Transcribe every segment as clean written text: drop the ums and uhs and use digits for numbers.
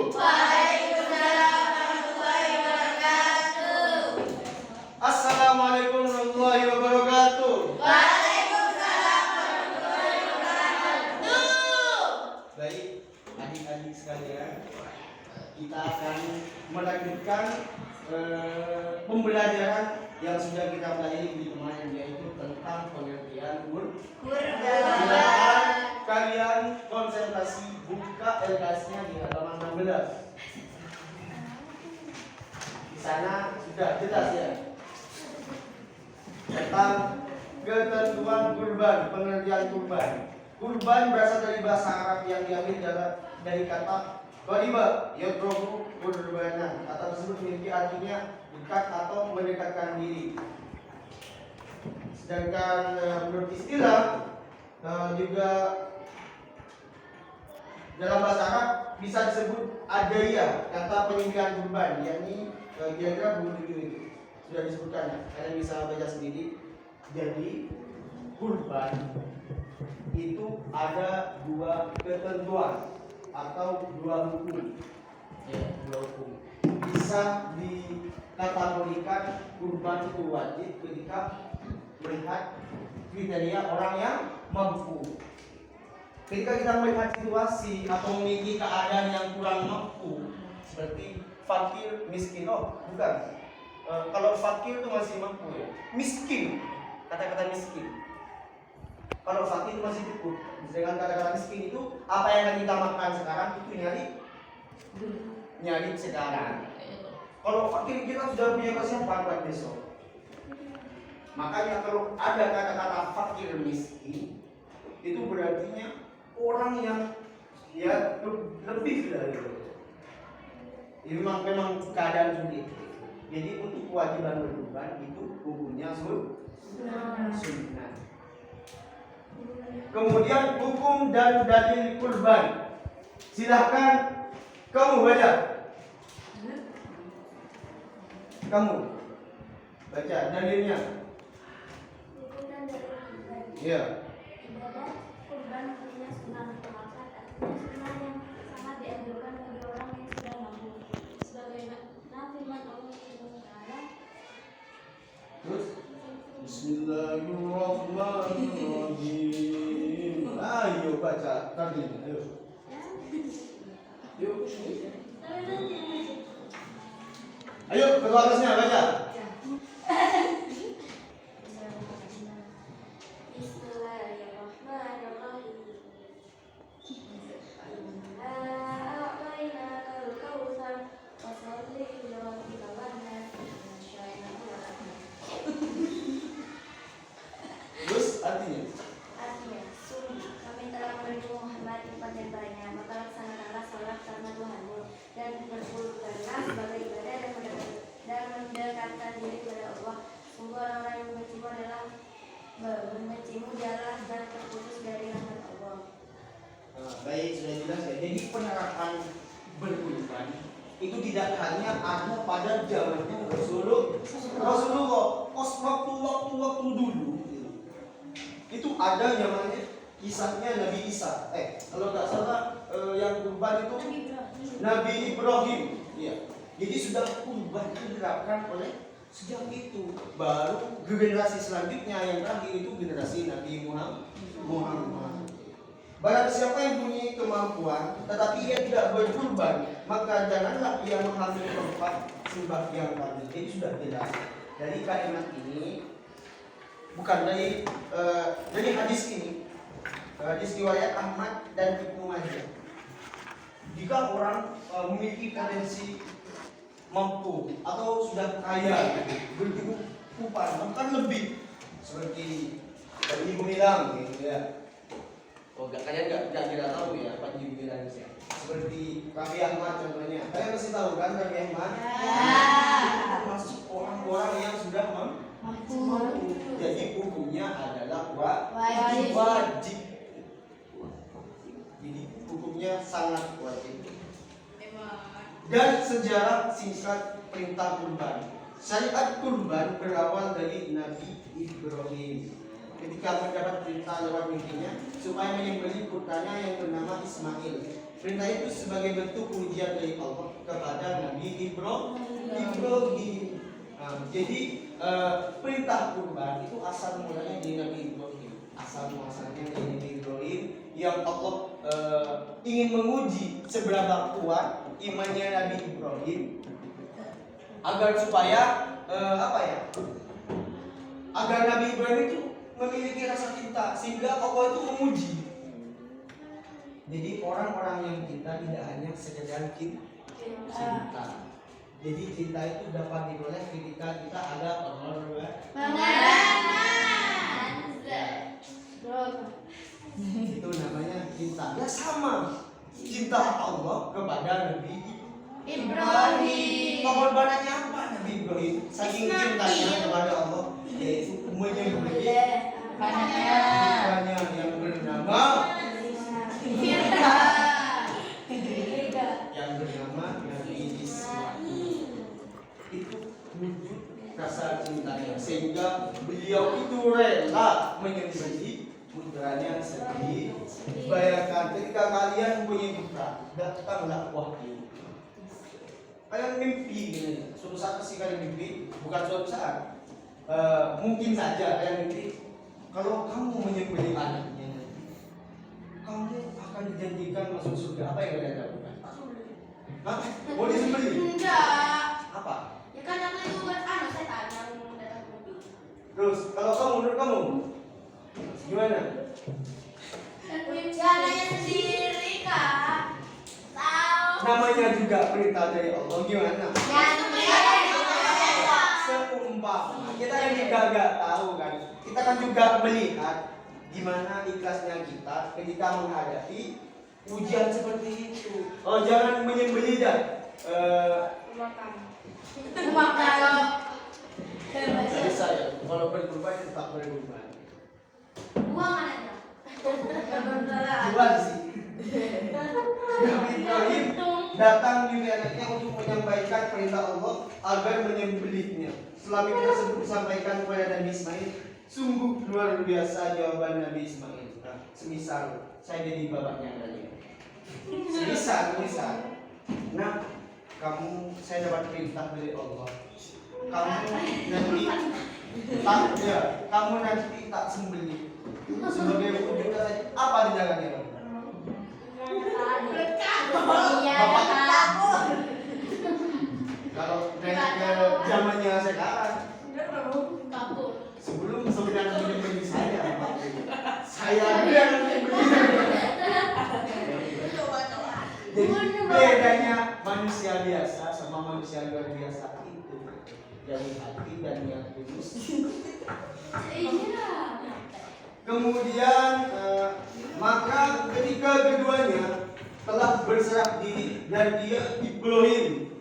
Waalaikumsalam warahmatullahi wabarakatuh. Assalamualaikum warahmatullahi wabarakatuh. Waalaikumsalam warahmatullahi wabarakatuh. Baik, adik-adik sekalian, kita akan melanjutkan pembelajaran yang sudah kita pelajari di kemarin, yaitu tentang pengertian kurban. Kalian konsentrasi buka LKS-nya di halaman 16. Di sana sudah jelas ya tentang ketentuan kurban, pengertian kurban. Kurban berasal dari bahasa Arab yang diambil dari kata qariba yaqrabu qurbana. Kata tersebut memiliki artinya dekat atau mendekatkan diri. Sedangkan menurut istilah juga dalam bahasa Arab bisa disebut adaya, kata penyembelihan kurban, yakni kira-kira begitu itu sudah disebutkan. Kalian bisa baca sendiri. Jadi kurban itu ada dua ketentuan atau dua hukum. Ya, dua hukum. Bisa dikategorikan kurban itu wajib ketika melihat kriteria orang yang mampu. Ketika kita melihat situasi atau memiliki keadaan yang kurang mampu, seperti fakir, miskin, bukan. Kalau fakir itu masih mampu ya. Miskin, kata-kata miskin. Kalau fakir itu masih cukup. Dengan kata-kata miskin itu apa yang akan kita makan sekarang itu nyari sekarang. Kalau fakir kita sudah punya kesiapan buat besok. Makanya kalau ada kata-kata fakir miskin, itu berarti orang yang ya lebih dari itu. Ini memang keadaan sulit. Jadi untuk kewajiban berkurban itu hukumnya sunnah. Kemudian hukum dan dalil kurban. Silahkan kamu baca. Kamu baca dalilnya. Hukum dan dalil kurban. Iya. Ibadah kurban punya sunnah muakkad, artinya sunnah yang sangat dianjurkan bagi orang yang sudah mampu. Sebagaimana firman Allah Subhanahu wa taala, Terus Bismillahirrahmanirrahim. Ayo baca tadi. Ayo. Yuk. Ayo ke atasnya baca. Bismillahirrahmanirrahim. A'tainakal kautsar fasholli li rabbika wanhar. Terus artinya. Artinya, sungguh kami telah memberi Muhammad tempat yang banyak, maka laksanakanlah salat karena Tuhanmu dan berkurbanlah sebagai ibadah dan mendekatkan diri kepada Allah. Sungguh orang-orang yang membencimu adalah membencimu jalan dan terputus dari rahmat Allah. Baik, sudah jelas ya. Jadi penerapan berkurban itu tidak hanya ada pada zamannya Rasulullah. Waktu dulu itu ada namanya kisahnya Nabi Isa. Kalau nggak salah yang kurban itu Nabi Ibrahim. Iya. Jadi sudah kurban itu diterapkan oleh sejak itu. Baru generasi selanjutnya yang terakhir itu generasi Nabi Muhammad. Barang siapa yang punya kemampuan tetapi ia tidak berkurban, maka janganlah ia mengambil tempat sembahyang kami. Jadi sudah jelas dari kalimat ini, bukan dari hadis ini, hadis riwayat Ahmad dan Ibnu Majah. Jika orang memiliki potensi mampu atau sudah kaya, berkecukupan, bahkan lebih, seperti Panji Gumilang, gitu ya. Kalian nggak tahu ya Panji Gumilang itu ya. Seperti Raffi Ahmad contohnya. Kalian masih tahu kan Raffi Ahmad? Itu termasuk orang-orang yang sudah mampu. Jadi hukumnya adalah wajib. Jadi hukumnya sangat wajib. Dan sejarah singkat perintah kurban. Syariat kurban berawal dari Nabi Ibrahim. Ketika mendapat perintah lewat mimpinya supaya menyembelih putranya yang bernama Ismail. Perintah itu sebagai bentuk pujian dari Allah kepada Nabi Ibrahim. Jadi perintah kurban itu asal mulanya dari Nabi Ibrahim. Asal muasalnya dari Nabi Ibrahim yang Allah ingin menguji seberapa kuat imannya Nabi Ibrahim agar supaya agar Nabi Ibrahim itu memiliki rasa cinta sehingga Allah itu menguji. Jadi orang-orang yang cinta tidak hanya sekedar cinta. Jadi cinta itu dapat diperoleh ketika kita ada itu namanya cinta. Ya sama cinta Allah kepada Nabi Ibrahim. Pengorbanannya apa Nabi Ibrahim? Saking cintanya kepada Allah, yaitu menyembelih putranya yang bernama Nabi Ismail. Itu wujud rasa cintanya sehingga beliau itu rela menyembelih putranya sendiri. Bayangkan ketika kalian punya putra, datanglah wahyu. Kalian mimpi gini, suatu saat pasti kalian mimpi, bukan suatu saat. Mungkin saja kalian mimpi kalau kamu menyembelih anaknya, kamu akan dijanjikan masuk surga. Apa yang kalian lakukan? Hah? Mau disembelih? Enggak. Apa? Ya kan aku itu buat setan yang datang ke mobil. Terus kalau kamu, menurut kamu gimana? Caranya sendiri kak. Tahu. Namanya juga perintah dari Allah. Gimana? Seumpama kita kan juga gak tahu kan. Kita kan juga melihat gimana ikhlasnya kita ketika menghadapi ujian seperti itu. Oh, jangan menyembelih dan Makan. jadi saya kalau berkorban tetap berkorban. Buang anaknya. Jual sih. Nabi Ibrahim datang juga anaknya untuk menyampaikan perintah Allah agar menyembelihnya. Setelah itu tersebut disampaikan kepada Nabi Ismail. Sungguh luar biasa jawaban Nabi Ismail. Nah, semisal saya jadi bapaknya tadi. Semisal. Nah, saya dapat perintah dari Allah. Kamu nanti tak sembelih. Sebagai wujud apa di dalamnya? Kalau naik ke zamannya sekarang, sebelum sebenarnya menyembelih saya yang jadi bedanya manusia biasa sama manusia luar biasa itu dari hati dan yang tulus. Kemudian maka ketika keduanya telah berserah diri dan dia Ibrahim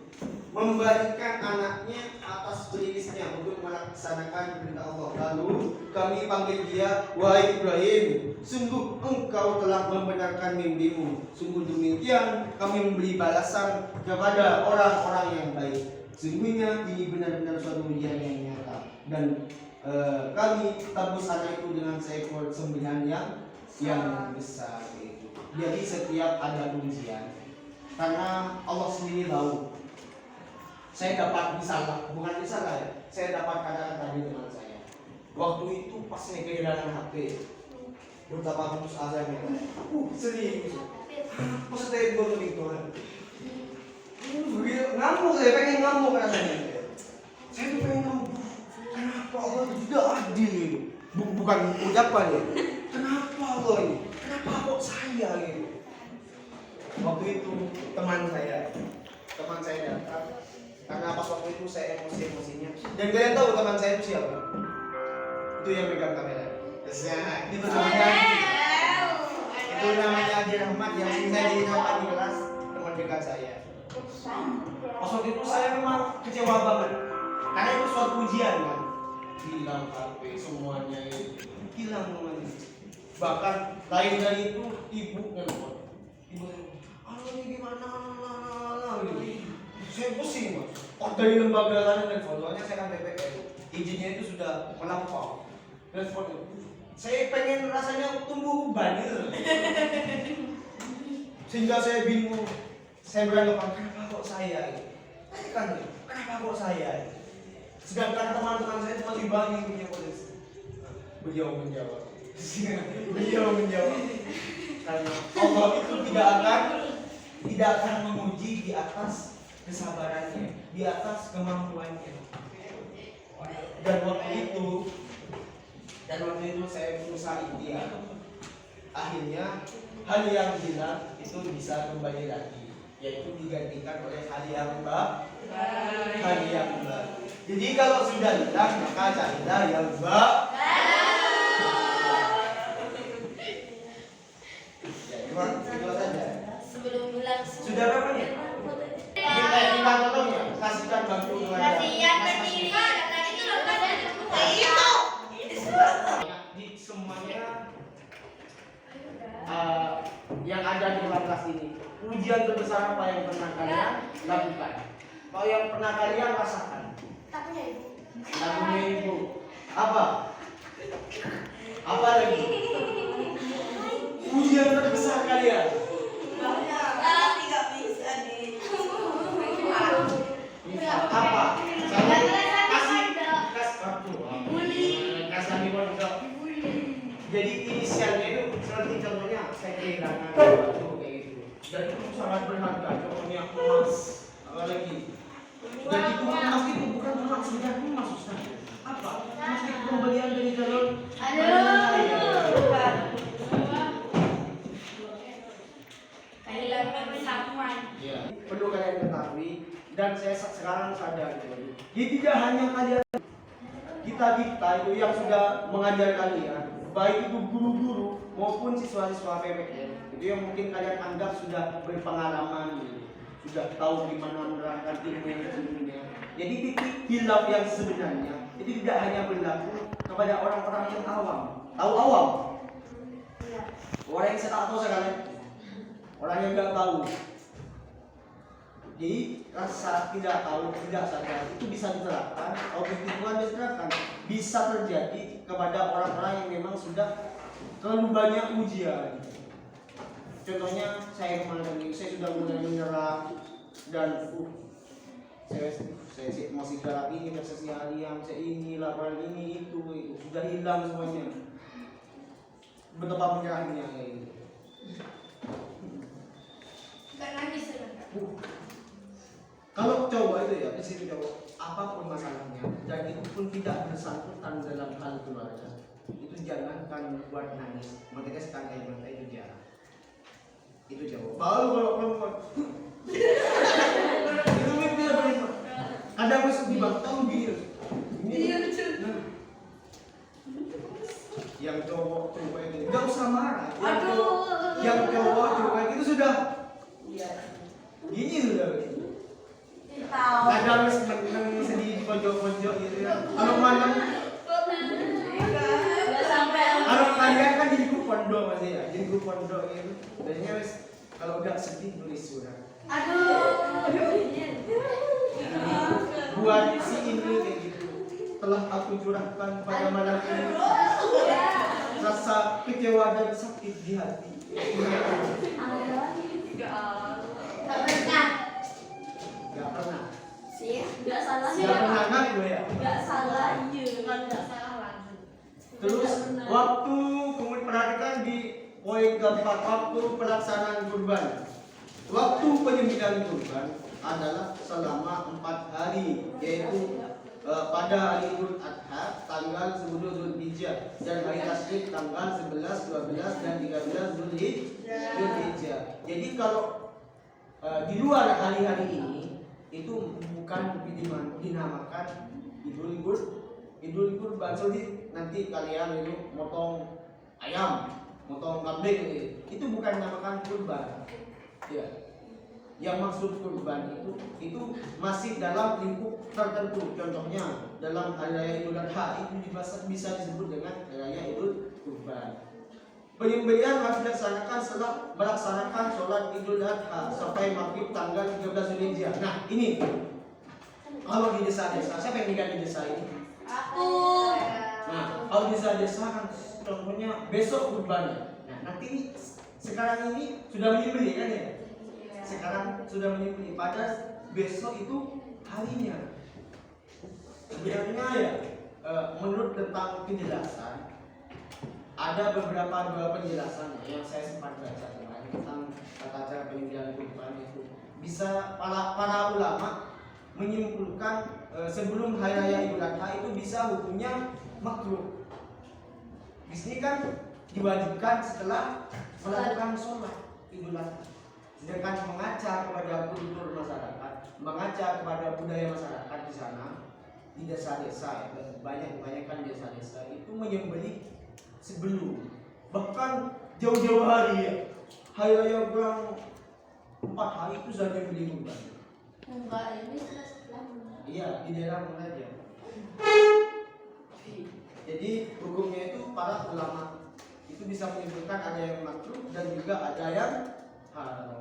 memberikan anaknya atas beririsnya untuk melaksanakan perintah Allah. Lalu kami panggil dia, wahai Ibrahim, sungguh engkau telah membenarkan mimpimu. Sungguh demikian kami memberi balasan kepada orang-orang yang baik. Sesungguhnya ini benar-benar suatu ujian yang nyata dan kami tabus anak itu dengan seekor sembilan yang besar itu. Jadi setiap ada ujian, karena Allah sendiri tahu. Saya dapat bukan misalnya ya. Saya dapat kata-kata dari teman saya. Waktu itu pas saya kehilangan HP, betapa putus asanya. Serius. Pas saya baru itu. Ngamuk, saya pengen ngamuk rasanya. Saya tuh pengen ngamuk. Kenapa Allah tidak adil? Bukan ucapan ya. Kenapa Allah ini? Kenapa kok saya gitu? Waktu itu teman saya datang karena pas waktu itu saya emosinya. Dan kalian tahu teman saya itu siapa? Itu yang pegang kamera. Itu namanya Adi Rahmat yang saya jadi nampak di kelas, teman dekat saya. Pas waktu itu saya memang kecewa banget karena itu suatu ujian kan. Hilang HP semuanya itu hilang semuanya. Bahkan lain dari itu ibu nelfon. Ini gimana gitu. Saya pusing mas. Dari lembaga lain nelfon. Soalnya saya kan PPK itu izinnya itu sudah melampau. Nelfon. Saya pengen rasanya tumbuh uban gitu. Sehingga saya bingung. Saya beranggapan, kenapa kok saya? Kan, kenapa kok saya? Sedangkan teman-teman saya cuma lebih banyak yang punya koleksi. Beliau menjawab. Karena Allah itu tidak akan menguji di atas kesabarannya, di atas kemampuannya. Dan waktu itu saya berusaha ikhtiar. Akhirnya hal yang hilang itu bisa kembali lagi, yaitu digantikan oleh hal yang baru. Jadi kalau sudah hilang maka carilah yang baru. Ya, itu saja. Sebelum bilang Sudah berapa nih? Kita tolong ya, kasihkan bantu kepada. kasihan berdiri karena itu lepas dari Di semuanya yang ada di dalam kelas ini, ujian terbesar apa yang pernah kalian lakukan? Apa yang pernah kalian rasakan? takutnya ibu. Lagunya ibu apa? Apa lagi? Ujian terbesar kalian? Tidak bisa nih. Apa? Kasih kartu. Kasih pondok. Jadi inisialnya itu seperti contohnya saya kehilangan batu kayak gitu. Dan itu sangat berharga. Contohnya emas. Apa lagi? Dan itu emas itu bukan cuma sekedar emas, Ustaz. Apa? Emas itu pembelian dari jalur. Kehilangan persatuan. Ya. Perlu kalian ketahui dan saya sekarang sadar gitu. Jadi tidak hanya kalian kita itu yang sudah mengajar kalian, baik itu guru-guru maupun siswa-siswa PPN, itu yang mungkin kalian anggap sudah berpengalaman gitu. Sudah tahu gimana menerangkan ilmu yang sesungguhnya. Jadi titik hilaf yang sebenarnya itu tidak hanya berlaku kepada orang-orang yang awam. Tahu awam? Orang yang tak tahu sekali. Orang yang nggak tahu. Jadi rasa tidak tahu, tidak sadar itu bisa diterapkan, objektifan diterapkan, bisa terjadi kepada orang-orang yang memang sudah terlalu banyak ujian. Contohnya saya kemarin ini, saya sudah mulai menyerah dan saya masih garap ini, prestasi harian, saya ini, laporan ini, itu sudah hilang semuanya. Betapa menyerahnya kayak gitu. Gak nangis ya. Kalau cowok itu ya, prinsip cowok, apapun masalahnya dan itu pun tidak bersangkutan dalam hal keluarga, itu jangankan buat nangis, meneteskan air mata itu jarang. Itu cowok. Baru kalau perempuan, itu bisa berlima. Ada masuk di bang, tahu gini. Yang cowok itu nggak usah marah. Yang cowok itu sudah gini sudah. Ada sedih di pojok-pojok gitu ya. Kalau malam, kalau kalian kan di grup pondok masih ya, di grup pondok gitu. Biasanya kalau udah sedih nulis surat. Buat si ini kayak gitu. Telah aku curahkan pada malam ini rasa kecewa dan sakit di hati. Gak pernah. Sih, gak salah sih. Gak pernah ngaku ya. Gak salah, iya. Kan gak salah langsung. Terus waktu kemudian perhatikan di poin keempat, waktu pelaksanaan kurban. Waktu penyembelihan kurban adalah selama 4 hari, yaitu pada hari Idul Adha tanggal 10 Zulhijjah dan hari Tasyrik tanggal 11, 12 dan 13 Zulhijjah. Jadi kalau di luar hari-hari ini itu bukan dinamakan Idul Kurban. Jadi nanti kalian itu motong ayam, motong kambing itu bukan dinamakan kurban. Ya. Yang maksud kurban itu masih dalam lingkup tertentu. Contohnya dalam hari raya Idul Adha itu bisa disebut dengan hari raya Idul Kurban. Penyembelihan harus dilaksanakan setelah melaksanakan sholat Idul Adha sampai maghrib tanggal 13 Zulhijjah. Nah ini kalau di desa-desa, siapa yang tinggal di desa ini? Aku. Nah kalau di desa-desa kan contohnya besok kurbannya. Nah nanti Sekarang ini sudah menyembelih kan ya? Sekarang sudah menyembelih, pada besok itu harinya. Sebenarnya ya, menurut tentang penjelasan, ada beberapa penjelasan yang saya sempat baca tentang tata cara penyembelihan kurban itu. Bisa para ulama menyimpulkan sebelum hari raya Idul Adha itu bisa hukumnya makruh. Di sini kan diwajibkan setelah melakukan sholat Idul Adha. Sedangkan mengaca kepada kultur masyarakat, mengaca kepada budaya masyarakat di sana, di desa-desa, kebanyakan desa-desa itu menyembelih sebelum, bahkan jauh-jauh hari ya, hari raya kurang 4 hari itu sudah menyembelih kurban. Enggak, ini sudah setelah. Iya, di daerah mana aja. Jadi hukumnya itu para ulama itu bisa menyimpulkan ada yang makruh dan juga ada yang haram.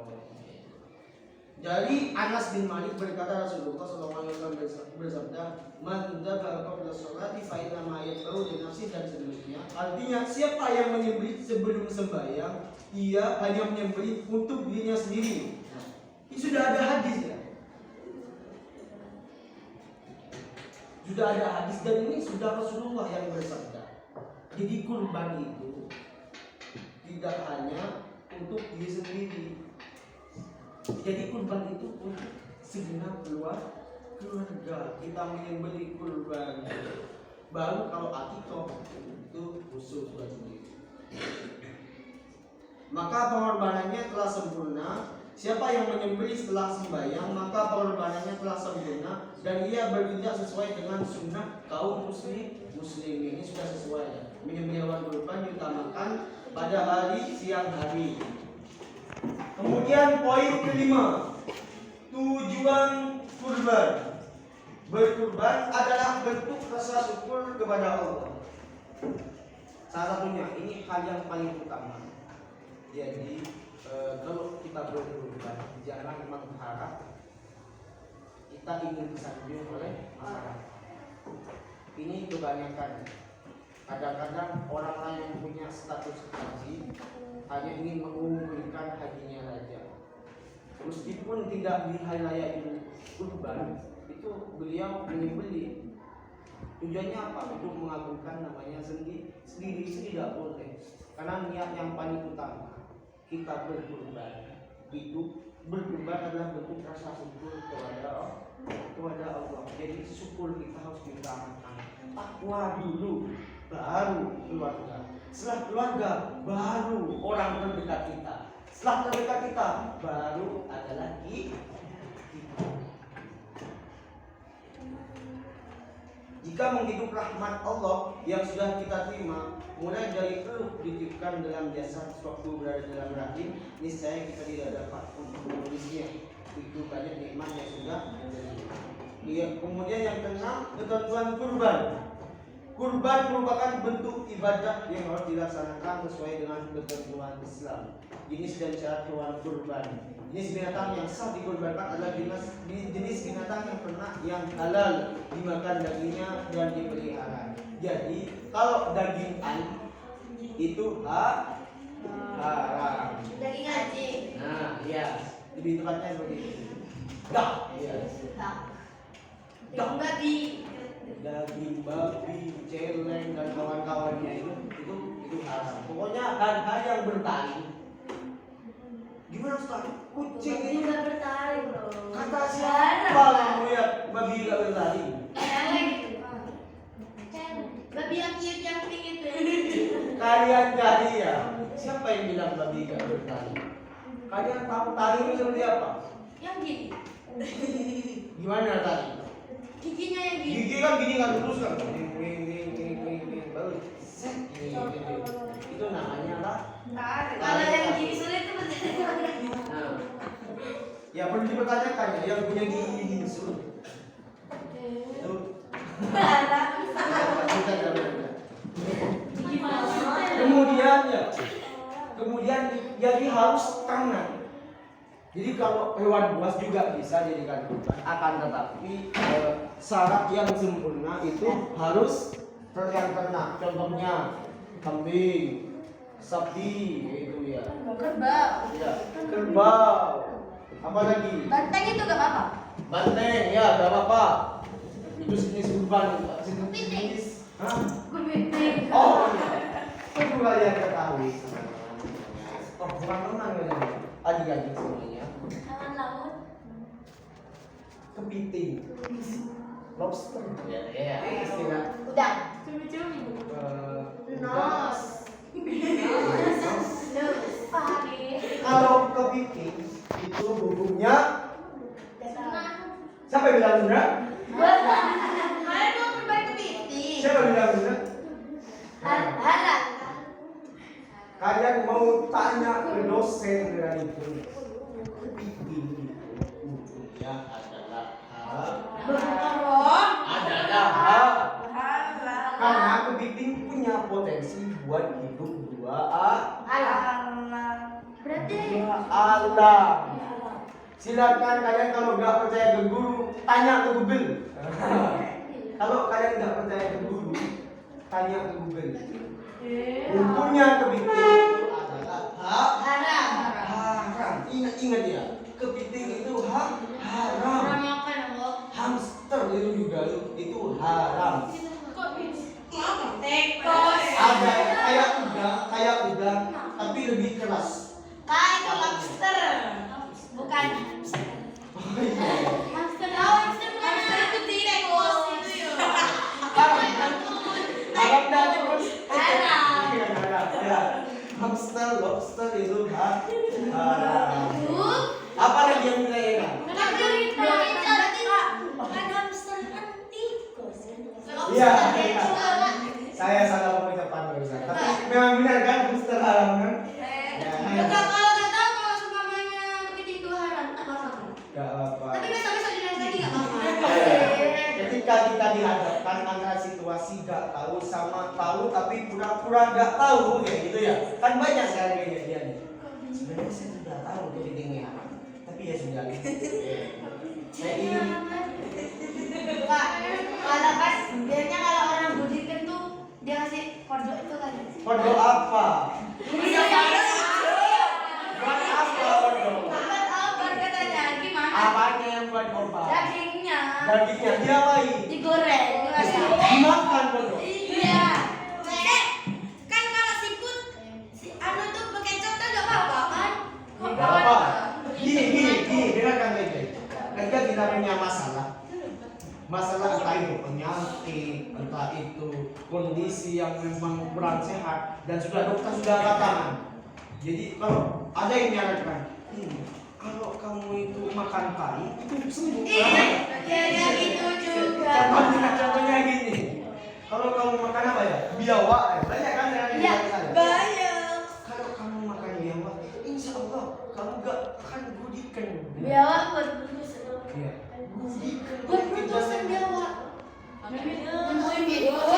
Dari Anas bin Malik berkata Rasulullah SAW bersabda, "Man dzabha qabla sholati fa inna ma yad'u li nafsi," dan seterusnya. Artinya siapa yang menyembelih sebelum sembahyang, ia hanya menyembelih untuk dirinya sendiri. Ini sudah ada hadis ya. Sudah ada hadis dan ini sudah Rasulullah yang bersabda. Jadi kurban itu tidak hanya untuk diri sendiri. Jadi kurban itu untuk segenap keluarga. Kita menyembelih kurban. Baru kalau akikah itu khusus buat sendiri. Maka pengorbanannya telah sempurna. Siapa yang menyembelih setelah sembahyang, maka pengorbanannya telah sempurna dan ia bertindak sesuai dengan sunnah kaum muslim. Ini sudah sesuai. Menyembelih hewan kurban diutamakan pada hari siang hari. Kemudian poin kelima, tujuan kurban. Berkurban adalah bentuk rasa syukur kepada Allah. Salah satunya, ini hal yang paling utama. Jadi kalau kita berkurban, jangan mengharap kita ingin disanjung oleh masyarakat. Ini kebanyakan. Kadang-kadang orang lain yang punya status haji hanya ingin mengumpulkan hajinya saja. Meskipun tidak di hari raya Idul Kurban, itu beliau menyembelih. Tujuannya apa? Untuk mengagungkan namanya sendiri tidak boleh. Karena niat yang paling utama kita berkurban itu adalah bentuk rasa syukur kepada Allah. Jadi syukur kita harus diutamakan. Takwa dulu, baru keluarga. Setelah keluarga, baru orang terdekat kita. Setelah terdekat kita, baru adalah kita. Jika menghidup rahmat Allah yang sudah kita terima, mulai dari peluk dititipkan dalam jasad sewaktu berada dalam rahim, niscaya kita tidak dapat untuk menulisnya. Itu banyak nikmat yang sudah diterima. Kemudian yang keenam, ketentuan kurban. Kurban merupakan bentuk ibadah yang harus dilaksanakan sesuai dengan ketentuan Islam. Jenis dan syarat hewan kurban. Jenis binatang yang sah dikurbankan adalah jenis binatang yang halal dimakan dagingnya dan dipelihara. Jadi kalau daging anjing itu haram. Daging anjing. Nah, iya. Lebih tepatnya seperti itu. Dah, iya. Daging babi. Daging babi, celeng dan kawan-kawannya itu haram. Pokoknya hal-hal yang bertali. Gimana sekali? Kucing Babi itu nggak bertaring loh. kata siapa kamu ya babi nggak bertali? Celeng. Babi yang cute yang pink itu. Kalian cari ya. Siapa yang bilang babi nggak bertali? Kalian tahu tali itu seperti apa? Yang gini. Gimana tali? Giginya yang gini. Gigi kan gini kan terus kan. Baru set ini. Itu namanya apa? Kalau yang gini sulit itu bertanya. Nah, ya perlu dipertanyakan ya, yang punya gigi sulit. Itu. Kemudian jadi harus tangan. Jadi kalau hewan buas juga bisa jadikan kurban, akan tetapi syarat yang sempurna itu harus yang ternak. Contohnya kambing, Sapi itu ya. Kerbau. Ya, kerbau. Apa lagi? Banteng itu gak apa-apa. Banteng, ya gak apa-apa. Itu sejenis kurban. Kepiting. Hah? Kepiting. Oh iya. Perlu kalian ketahui. Oh, bukan menang ya. Adik-adik semuanya. Hewan laut. Kepiting. Lobster. Ya, istilah. Udang. Cumi-cumi. Nos. Pari. Kalau kepiting itu hukumnya siapa yang bilang benar? Kalian mau berbalik kepiting. Siapa yang bilang benar? Harap. Kalian mau tanya ke dosen dengan itu. Kepiting itu hukumnya adalah adalah karena kepiting punya potensi buat hidup dua Berarti alam. Silakan kalian kalau nggak percaya ke guru, tanya ke Google. Kalau kalian nggak percaya ke guru, tanya ke Google. Hukumnya kepiting itu adalah haram. Ingat ya, kepiting itu haram. makan apa? Hamster itu juga itu haram. Tekos. Ada kayak udang, tapi lebih keras. Itu lobster. Bukan. Oh iya. Hamster. Hamster itu tikus. Itu ya. Haram dan terus. Haram. Iya, haram. Ya. Hamster, lobster itu haram. Apa lagi yang lain? Iya. Saya salah pengucapan barusan. Tapi memang benar kan hamster haram kan? Kalau udah tahu kalau semuanya kepiting itu haram, tak apa-apa. Gak apa. Tapi besok-besok dilihat lagi gak apa-apa. Ketika kita dihadapkan antara situasi gak tahu sama tahu tapi pura-pura gak tahu kayak gitu ya. Kan banyak sekarang kejadian. Sebenarnya saya sudah tahu kepitingnya haram, tapi ya sudah. Saya ingin Kak, kalau pas biasanya kalau orang budikan tuh dia ngasih kode itu kan. kode apa? Iya, Buat apa kode? buat apa katanya? Gimana? Apanya yang buat obat? Dagingnya Dagingnya diapain? digoreng, dimasak. Dimakan kode. Iya. Kan kalau siput anu tuh pakai kecap kan gak apa-apa kan? Gak apa. Gini, dengarkan baik-baik. Ketika kita punya masalah entah itu penyakit, entah itu kondisi yang memang kurang sehat dan dokter sudah katakan. Jadi kalau ada yang menyarankan, kalau kamu itu makan tai itu sembuh. Iya, itu juga. Contohnya gini. Kalau kamu makan apa ya? Biawak, banyak kan yang Iya, saya. banyak. Kalau kamu makan biawak, insya Allah kamu gak akan gudikan. Biawak buat Iya. Gudikan. buat putusan biawak. Nemuin video.